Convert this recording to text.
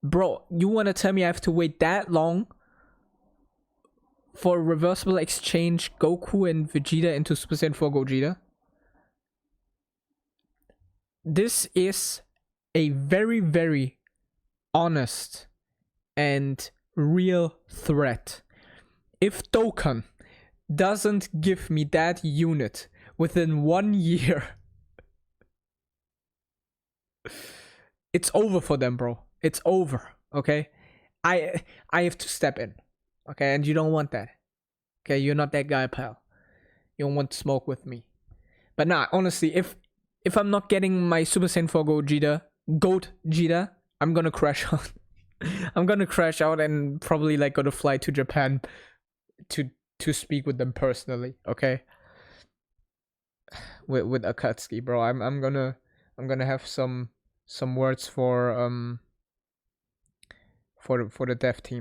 Bro, you wanna tell me I have to wait that long for reversible exchange Goku and Vegeta into Super Saiyan 4 Gogeta? This is a very, very honest and real threat. If Dokkan doesn't give me that unit within 1 year, it's over for them, bro. It's over, okay? I have to step in, okay? And you don't want that, okay? You're not that guy, pal. You don't want to smoke with me. But nah, honestly, if I'm not getting my Super Saiyan 4 Gogeta, I'm gonna crash out. I'm gonna crash out and probably like gonna fly to Japan to speak with them personally, okay? With Akatsuki, bro. I'm gonna have some words for the dev team.